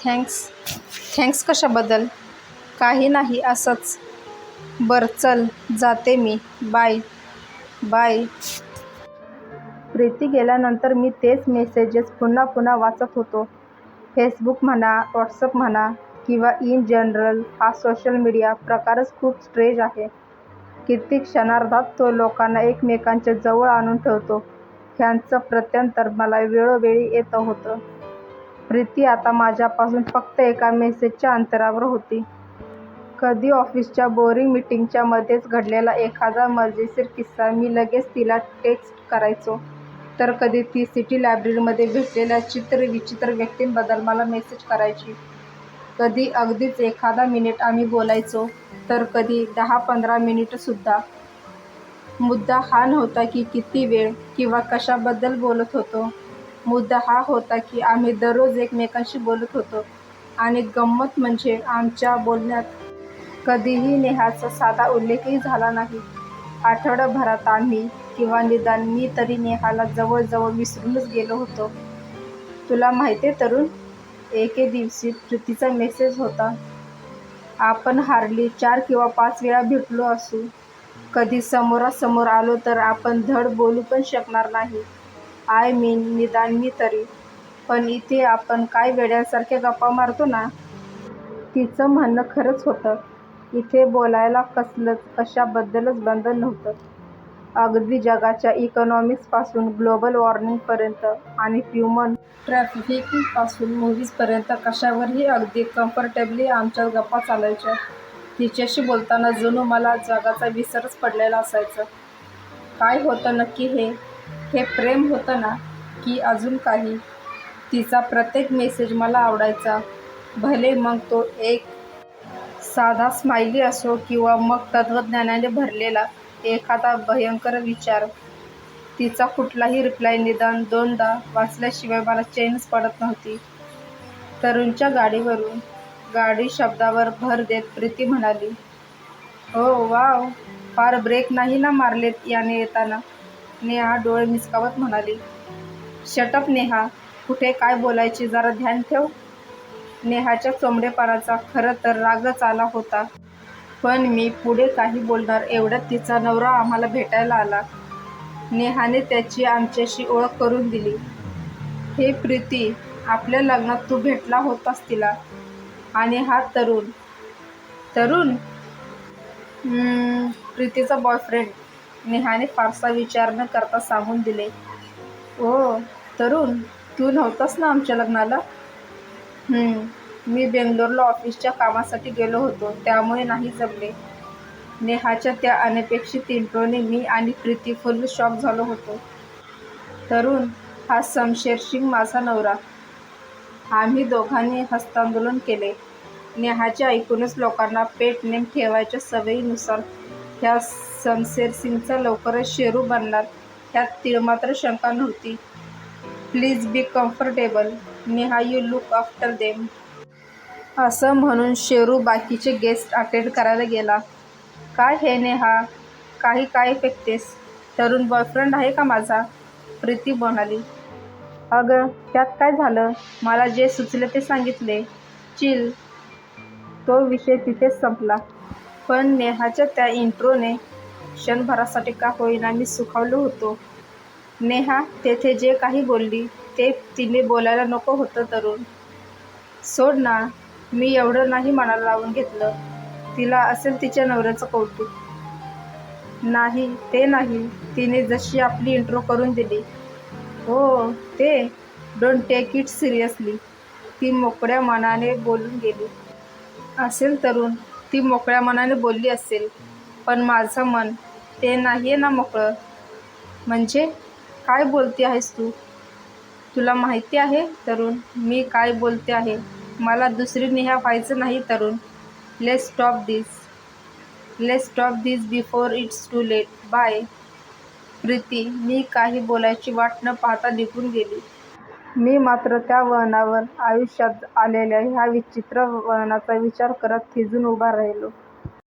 Thanks कशाबद्दल? काही नाही, असंच. बरं चल, जाते मी. बाय. प्रीती गेल्यानंतर मी तेच मेसेजेस पुन्हा पुन्हा वाचत होतो. फेसबुक म्हणा, व्हॉट्सअप म्हणा किंवा इन जनरल हा सोशल मीडिया प्रकारच खूप स्ट्रेंज आहे. किती क्षणार्धात तो लोकांना एकमेकांच्या जवळ आणून ठेवतो ह्याचं प्रत्युत्तर मला वेळोवेळी येत होतं. प्रीती आता माझ्यापासून फक्त एका मेसेजच्या अंतरावर होती. कधी ऑफिसच्या बोरिंग मीटिंगच्या मध्येच घडलेला एखादा मजेशीर किस्सा मी लगेच तिला टेक्स्ट करायचो, तर कधी ती सिटी लायब्ररीमध्ये भेटलेल्या चित्रविचित्र व्यक्तींबद्दल मला मेसेज करायची. कधी अगदीच एखादा मिनिट आम्ही बोलायचो, तर कधी 10-15 मिनिटंसुद्धा. मुद्दा हा नव्हता की किती वेळ किंवा कशाबद्दल बोलत होतो. मुद्दा हा होता की आम्ही दररोज एकमेकांशी बोलत होतो. आणि गंमत म्हणजे आमच्या बोलण्यात कधीही नेहाचा साधा उल्लेखही झाला नाही. आठवड्याभरात आम्ही, किंवा निदान मी तरी नेहाला जवळजवळ विसरूनच गेलो होतो. तुला माहितीये तरुण, एके दिवशी प्रीतीचा मेसेज होता. आपण हार्डली 4 किंवा 5 वेळा भेटलो असू. कधी समोरासमोर आलो तर आपण धड बोलू पण शकणार नाही. आय मीन निदान मी तरी. पण इथे आपण काय वेड्यासारख्या गप्पा मारतो ना. तिचं म्हणणं खरंच होतं. इथे बोलायला कसलंच कशाबद्दलच बंधन नव्हतं. अगदी जगाच्या इकॉनॉमिक्सपासून ग्लोबल वॉर्मिंगपर्यंत आणि ह्युमन ट्रॅफिकिंगपासून मूव्हीजपर्यंत कशावरही अगदी कम्फर्टेबली आमच्या गप्पा चालायच्या. तिच्याशी बोलताना जणू मला जगाचा विसरच पडलेला असायचा. काय होतं नक्की हे? हे प्रेम होतं ना, की अजून काही? तिचा प्रत्येक मेसेज मला आवडायचा. भले मग तो एक साधा स्माइली असो किंवा मग तत्त्वज्ञानाने भरलेला एखादा भयंकर विचार. तिचा कुठलाही रिप्लाय निदान 2दा वाचल्याशिवाय मला चैनच पडत नव्हती. तरुणच्या गाडीवरून गाडी शब्दावर भर देत प्रीती म्हणाली, "ओह वाव, फार ब्रेक नाही ना मारलेत याने येताना?" नेहा डोळे मिचकावत म्हणाली, "शटअप नेहा, कुठे काय बोलायचे जरा ध्यान ठेव." नेहाच्या चोंबडेपणाचा खरं तर रागच आला होता. पण मी पुढे काही बोलणार एवढ्यात तिचा नवरा आम्हाला भेटायला आला. नेहाने त्याची आमच्याशी ओळख करून दिली. "हे प्रीती, आपल्या लग्नात तू भेटला होतास तिला." "आणि हा तरुण?" "तरुण? प्रीतीचा बॉयफ्रेंड." नेहाने फारसा विचार न करता सांगून दिले. "ओह तरुण, तू नव्हतास ना आमच्या लग्नाला?" मी बेंगलोरला ऑफिसच्या कामासाठी गेलो होतो, त्यामुळे नाही जमले." नेहाच्या त्या अनपेक्षित इंट्रोने मी आणि प्रीती फुल शॉक झालो होतो. "तरुण, हा शमशेर सिंग माझा नवरा." आम्ही दोघांनी हस्तांदोलन केले. नेहाचे ऐकूनच लोकांना पेट नेम ठेवायच्या सवयीनुसार ह्या शमशेर सिंगचा लवकरच शेरू बनणार ह्यात तीळमात्र शंका नव्हती. "Please be comfortable, Neha, you look after them." असं म्हणून शेरू बाकीचे गेस्ट अटेंड करायला गेला. "काय हे नेहा, काही काय फेकतेस? तरुण बॉयफ्रेंड आहे का माझा?" प्रीती म्हणाली. "अगं त्यात काय झालं? मला जे सुचले ते सांगितले. चिल." तो विषय तिथेच संपला. पण नेहाच्या त्या इंट्रोने क्षणभरासाठी का होईना मी सुखावलो होतो. नेहा तेथे जे काही बोलली ते तिने बोलायला नको होतं तरुण. सोड ना, मी एवढं नाही मनाला लावून घेतलं. तिला असेल तिच्या नवऱ्याचं कौतुक. नाही ते नाही, तिने जशी आपली इंट्रो करून दिली. "हो ते, डोंट टेक इट सिरियसली." ती मोकळ्या मनाने बोलून गेली. "असेल तरुण, ती मोकळ्या मनाने बोलली असेल, पण माझं मन ते नाहीये ना मोकळं." "म्हणजे काय बोलते आहेस तू?" "तुला माहिती आहे तरुण, मी काय बोलते आहे? मला दुसरी नेहा व्हायचं नाही तरुण. Let's stop this before it's too late. Bye." Preeti मी काही बोलायची वाट न पाहता निघून गेली. मी मात्र त्या वळणावर आयुष्यात आलेल्या ह्या विचित्र वळणाचा विचार करत थिजून उभा राहिलो.